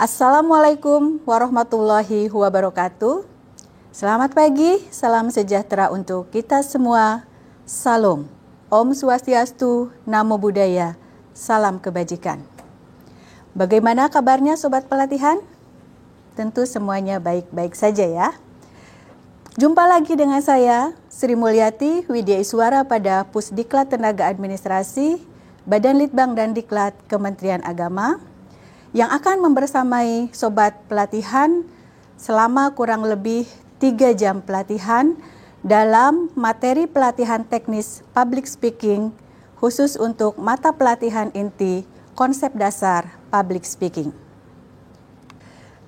Assalamualaikum warahmatullahi wabarakatuh. Selamat pagi, salam sejahtera untuk kita semua. Salam, Om Swastiastu, Namo Buddhaya, salam kebajikan. Bagaimana kabarnya Sobat Pelatihan? Tentu semuanya baik-baik saja ya. Jumpa lagi dengan saya, Sri Mulyati Widya Iswara pada Pusdiklat Tenaga Administrasi, Badan Litbang dan Diklat Kementerian Agama, yang akan membersamai Sobat Pelatihan selama kurang lebih 3 jam pelatihan dalam materi pelatihan teknis public speaking khusus untuk mata pelatihan inti konsep dasar public speaking.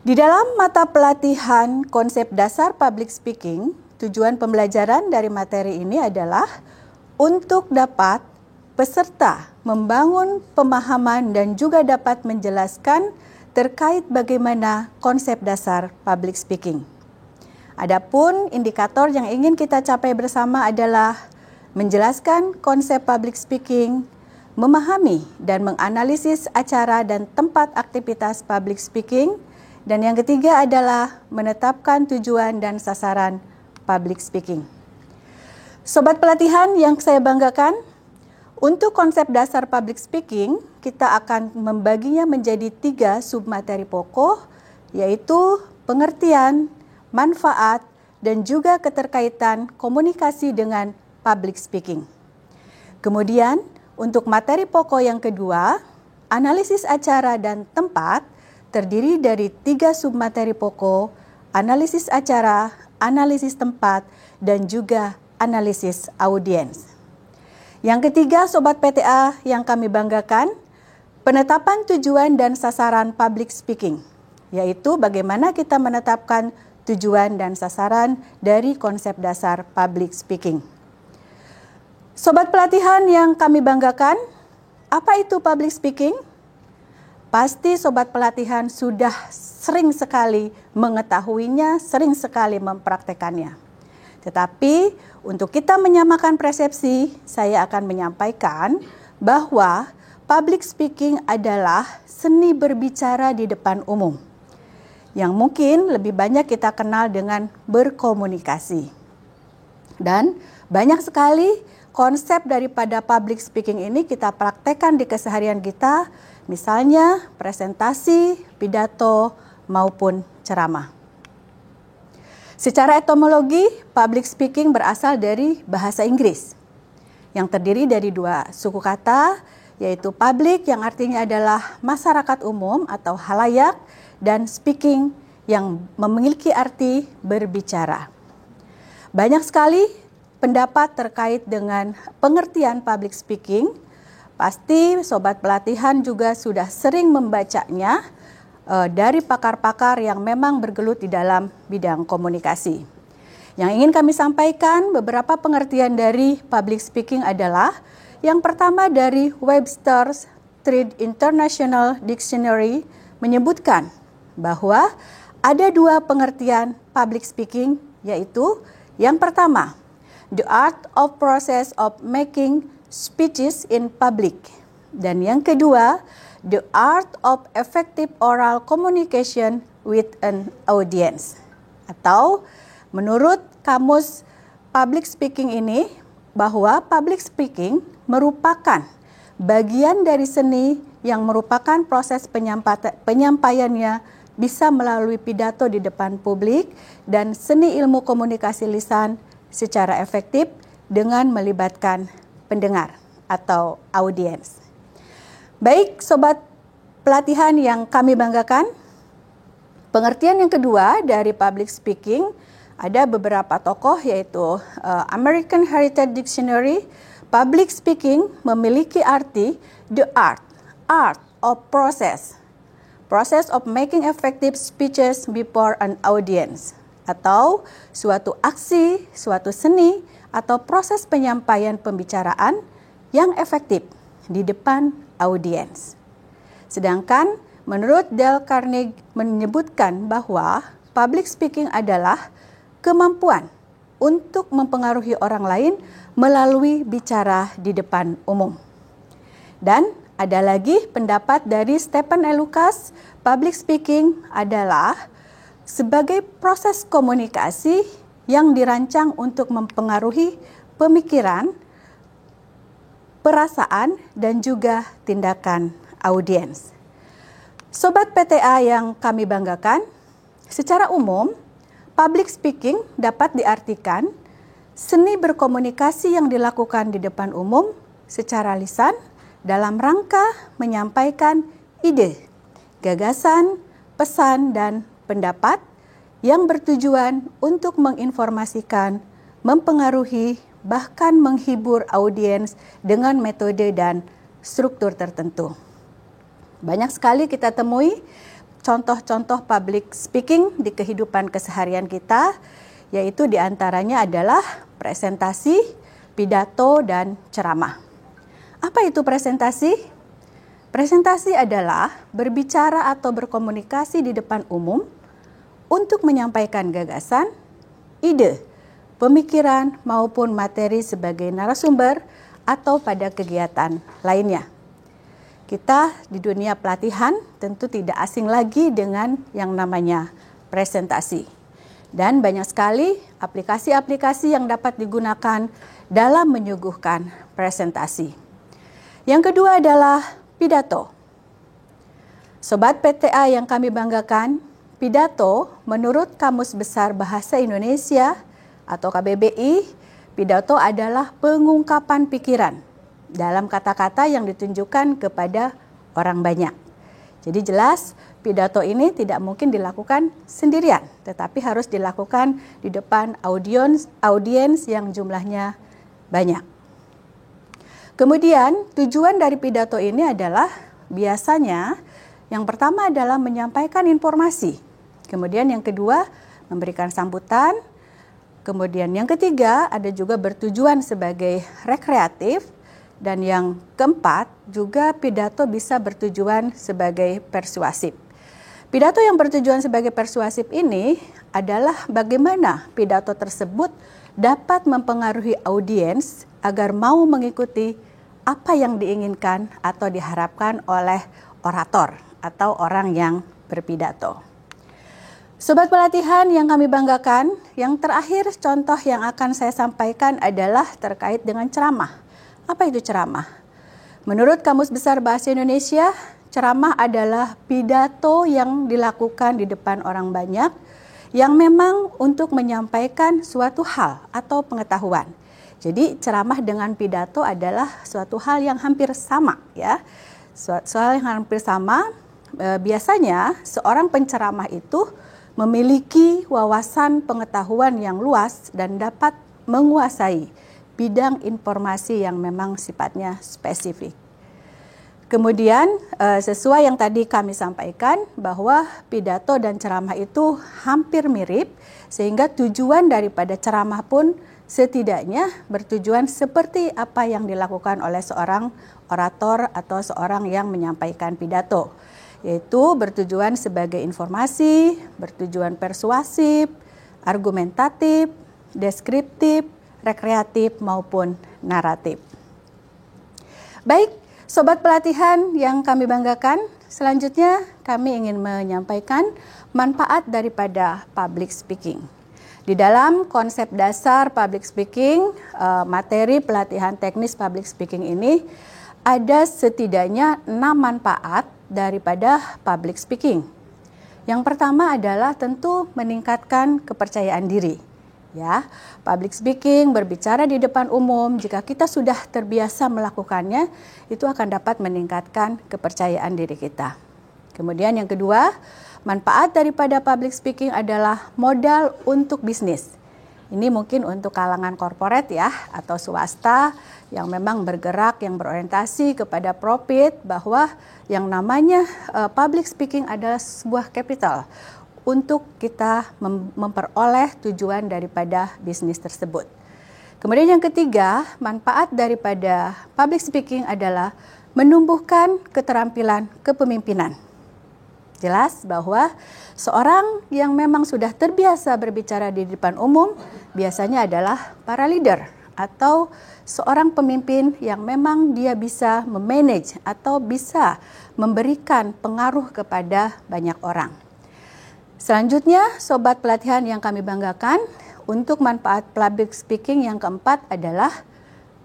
Di dalam mata pelatihan konsep dasar public speaking, tujuan pembelajaran dari materi ini adalah untuk dapat peserta membangun pemahaman dan juga dapat menjelaskan terkait bagaimana konsep dasar public speaking. Adapun indikator yang ingin kita capai bersama adalah menjelaskan konsep public speaking, memahami dan menganalisis acara dan tempat aktivitas public speaking, dan yang ketiga adalah menetapkan tujuan dan sasaran public speaking. Sobat pelatihan yang saya banggakan, untuk konsep dasar public speaking, kita akan membaginya menjadi 3 submateri pokok, yaitu pengertian, manfaat, dan juga keterkaitan komunikasi dengan public speaking. Kemudian, untuk materi pokok yang kedua, analisis acara dan tempat, terdiri dari 3 submateri pokok, analisis acara, analisis tempat, dan juga analisis audiens. Yang ketiga, Sobat PTA yang kami banggakan, penetapan tujuan dan sasaran public speaking, yaitu bagaimana kita menetapkan tujuan dan sasaran dari konsep dasar public speaking. Sobat pelatihan yang kami banggakan, apa itu public speaking? Pasti Sobat pelatihan sudah sering sekali mengetahuinya, sering sekali mempraktekannya. Tetapi untuk kita menyamakan persepsi, saya akan menyampaikan bahwa public speaking adalah seni berbicara di depan umum, yang mungkin lebih banyak kita kenal dengan berkomunikasi. Dan banyak sekali konsep daripada public speaking ini kita praktekkan di keseharian kita, misalnya presentasi, pidato, maupun ceramah. Secara etimologi, public speaking berasal dari bahasa Inggris yang terdiri dari 2 suku kata, yaitu public yang artinya adalah masyarakat umum atau halayak, dan speaking yang memiliki arti berbicara. Banyak sekali pendapat terkait dengan pengertian public speaking. Pasti Sobat Pelatihan juga sudah sering membacanya dari pakar-pakar yang memang bergelut di dalam bidang komunikasi. Yang ingin kami sampaikan, beberapa pengertian dari public speaking adalah yang pertama dari Webster's Trade International Dictionary menyebutkan bahwa ada 2 pengertian public speaking, yaitu yang pertama, the art of process of making speeches in public, dan yang kedua, the art of effective oral communication with an audience. Atau menurut kamus public speaking ini, bahwa public speaking merupakan bagian dari seni yang merupakan proses penyampaiannya bisa melalui pidato di depan publik dan seni ilmu komunikasi lisan secara efektif dengan melibatkan pendengar atau audiens. Baik, Sobat Pelatihan yang kami banggakan, pengertian yang kedua dari public speaking, ada beberapa tokoh yaitu American Heritage Dictionary. Public speaking memiliki arti the art of process of making effective speeches before an audience, atau suatu aksi, suatu seni, atau proses penyampaian pembicaraan yang efektif di depan audiens. Sedangkan menurut Dale Carnegie menyebutkan bahwa public speaking adalah kemampuan untuk mempengaruhi orang lain melalui bicara di depan umum. Dan ada lagi pendapat dari Stephen L. Lucas, public speaking adalah sebagai proses komunikasi yang dirancang untuk mempengaruhi pemikiran, perasaan, dan juga tindakan audiens. Sobat PTA yang kami banggakan, secara umum, public speaking dapat diartikan seni berkomunikasi yang dilakukan di depan umum secara lisan dalam rangka menyampaikan ide, gagasan, pesan, dan pendapat yang bertujuan untuk menginformasikan, mempengaruhi, bahkan menghibur audiens dengan metode dan struktur tertentu. Banyak sekali kita temui contoh-contoh public speaking di kehidupan keseharian kita, yaitu diantaranya adalah presentasi, pidato, dan ceramah. Apa itu presentasi? Presentasi adalah berbicara atau berkomunikasi di depan umum untuk menyampaikan gagasan, ide, pemikiran, maupun materi sebagai narasumber atau pada kegiatan lainnya. Kita di dunia pelatihan tentu tidak asing lagi dengan yang namanya presentasi. Dan banyak sekali aplikasi-aplikasi yang dapat digunakan dalam menyuguhkan presentasi. Yang kedua adalah pidato. Sobat PTA yang kami banggakan, pidato menurut Kamus Besar Bahasa Indonesia atau KBBI, pidato adalah pengungkapan pikiran dalam kata-kata yang ditunjukkan kepada orang banyak. Jadi jelas pidato ini tidak mungkin dilakukan sendirian, tetapi harus dilakukan di depan audiens yang jumlahnya banyak. Kemudian tujuan dari pidato ini adalah biasanya yang pertama adalah menyampaikan informasi. Kemudian yang kedua memberikan sambutan. Kemudian yang ketiga ada juga bertujuan sebagai rekreatif. Dan yang keempat, juga pidato bisa bertujuan sebagai persuasif. Pidato yang bertujuan sebagai persuasif ini adalah bagaimana pidato tersebut dapat mempengaruhi audiens agar mau mengikuti apa yang diinginkan atau diharapkan oleh orator atau orang yang berpidato. Sobat pelatihan yang kami banggakan, yang terakhir contoh yang akan saya sampaikan adalah terkait dengan ceramah. Apa itu ceramah? Menurut Kamus Besar Bahasa Indonesia, ceramah adalah pidato yang dilakukan di depan orang banyak yang memang untuk menyampaikan suatu hal atau pengetahuan. Jadi ceramah dengan pidato adalah suatu hal yang hampir sama, ya. Suatu hal yang hampir sama. Biasanya seorang penceramah itu memiliki wawasan pengetahuan yang luas dan dapat menguasai bidang informasi yang memang sifatnya spesifik. Kemudian sesuai yang tadi kami sampaikan bahwa pidato dan ceramah itu hampir mirip, sehingga tujuan daripada ceramah pun setidaknya bertujuan seperti apa yang dilakukan oleh seorang orator atau seorang yang menyampaikan pidato, yaitu bertujuan sebagai informasi, bertujuan persuasif, argumentatif, deskriptif, rekreatif maupun naratif. Baik, sobat pelatihan yang kami banggakan, selanjutnya kami ingin menyampaikan manfaat daripada public speaking. Di dalam konsep dasar public speaking, materi pelatihan teknis public speaking ini ada setidaknya 6 manfaat daripada public speaking. Yang pertama adalah tentu meningkatkan kepercayaan diri. Ya, public speaking, berbicara di depan umum, jika kita sudah terbiasa melakukannya, itu akan dapat meningkatkan kepercayaan diri kita. Kemudian yang kedua, manfaat daripada public speaking adalah modal untuk bisnis. Ini mungkin untuk kalangan korporat ya, atau swasta yang memang bergerak, yang berorientasi kepada profit, bahwa yang namanya public speaking adalah sebuah capital untuk kita memperoleh tujuan daripada bisnis tersebut. Kemudian yang ketiga, manfaat daripada public speaking adalah menumbuhkan keterampilan kepemimpinan. Jelas bahwa seorang yang memang sudah terbiasa berbicara di depan umum biasanya adalah para leader atau seorang pemimpin yang memang dia bisa memanage atau bisa memberikan pengaruh kepada banyak orang. Selanjutnya, sobat pelatihan yang kami banggakan, untuk manfaat public speaking yang keempat adalah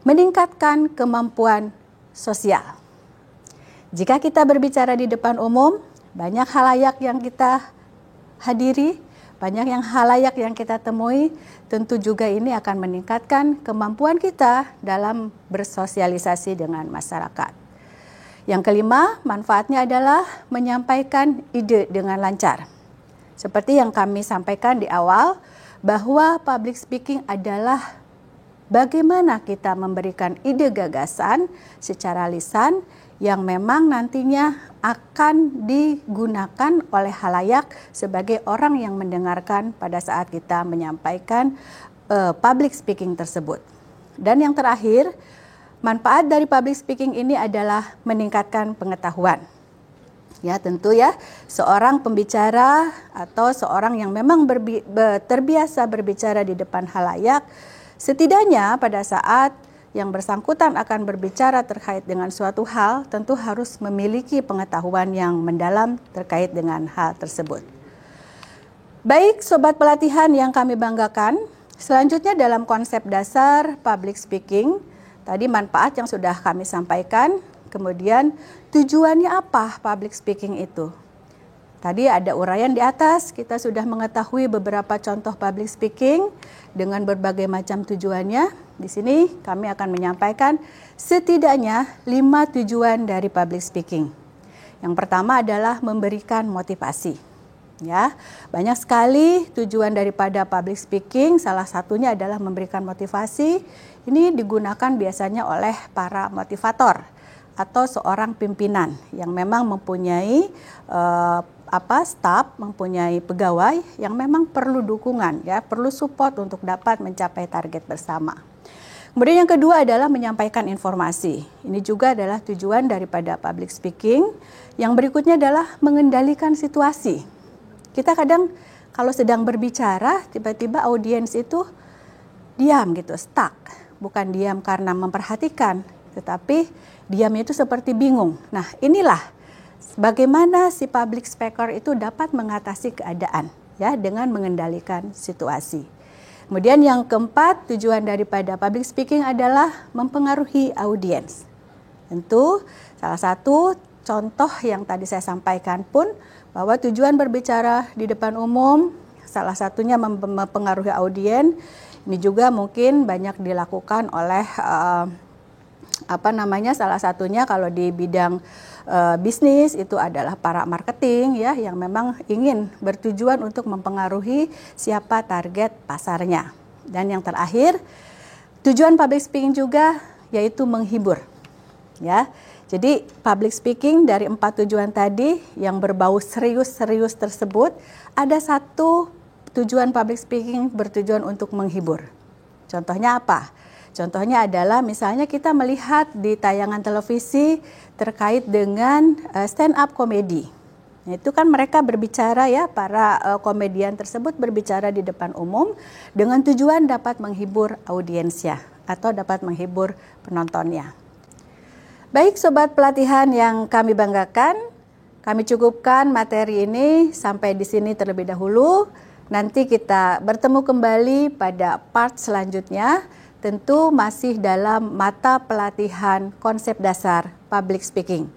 meningkatkan kemampuan sosial. Jika kita berbicara di depan umum, banyak halayak yang kita hadiri, banyak yang halayak yang kita temui, tentu juga ini akan meningkatkan kemampuan kita dalam bersosialisasi dengan masyarakat. Yang kelima, manfaatnya adalah menyampaikan ide dengan lancar. Seperti yang kami sampaikan di awal, bahwa public speaking adalah bagaimana kita memberikan ide gagasan secara lisan yang memang nantinya akan digunakan oleh halayak sebagai orang yang mendengarkan pada saat kita menyampaikan public speaking tersebut. Dan yang terakhir, manfaat dari public speaking ini adalah meningkatkan pengetahuan. Ya, tentu ya, seorang pembicara atau seorang yang memang terbiasa berbicara di depan halayak, setidaknya pada saat yang bersangkutan akan berbicara terkait dengan suatu hal, tentu harus memiliki pengetahuan yang mendalam terkait dengan hal tersebut. Baik, sobat pelatihan yang kami banggakan, selanjutnya dalam konsep dasar public speaking, tadi manfaat yang sudah kami sampaikan. Kemudian tujuannya apa public speaking itu? Tadi ada uraian di atas, kita sudah mengetahui beberapa contoh public speaking dengan berbagai macam tujuannya. Di sini kami akan menyampaikan setidaknya 5 tujuan dari public speaking. Yang pertama adalah memberikan motivasi. Ya, banyak sekali tujuan daripada public speaking, salah satunya adalah memberikan motivasi. Ini digunakan biasanya oleh para motivator atau seorang pimpinan yang memang mempunyai staf, mempunyai pegawai yang memang perlu dukungan, ya, perlu support untuk dapat mencapai target bersama. Kemudian yang kedua adalah menyampaikan informasi. Ini juga adalah tujuan daripada public speaking. Yang berikutnya adalah mengendalikan situasi. Kita kadang kalau sedang berbicara, tiba-tiba audiens itu diam gitu, stuck. Bukan diam karena memperhatikan, tetapi diamnya itu seperti bingung. Nah, inilah bagaimana si public speaker itu dapat mengatasi keadaan, ya, dengan mengendalikan situasi. Kemudian yang keempat, tujuan daripada public speaking adalah mempengaruhi audiens. Tentu salah satu contoh yang tadi saya sampaikan pun bahwa tujuan berbicara di depan umum salah satunya mempengaruhi audiens. Ini juga mungkin banyak dilakukan oleh salah satunya kalau di bidang bisnis itu adalah para marketing, ya, yang memang ingin bertujuan untuk mempengaruhi siapa target pasarnya. Dan yang terakhir, tujuan public speaking juga yaitu menghibur, ya. Jadi public speaking dari 4 tujuan tadi yang berbau serius-serius tersebut, ada satu tujuan public speaking bertujuan untuk menghibur. Contohnya apa? Contohnya adalah misalnya kita melihat di tayangan televisi terkait dengan stand up comedy. Nah, itu kan mereka berbicara, ya, para komedian tersebut berbicara di depan umum dengan tujuan dapat menghibur audiensnya atau dapat menghibur penontonnya. Baik, sobat pelatihan yang kami banggakan, kami cukupkan materi ini sampai di sini terlebih dahulu. Nanti kita bertemu kembali pada part selanjutnya. Tentu masih dalam mata pelatihan konsep dasar public speaking.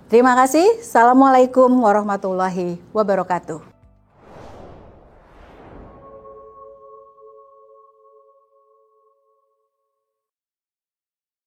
Terima kasih. Assalamualaikum warahmatullahi wabarakatuh.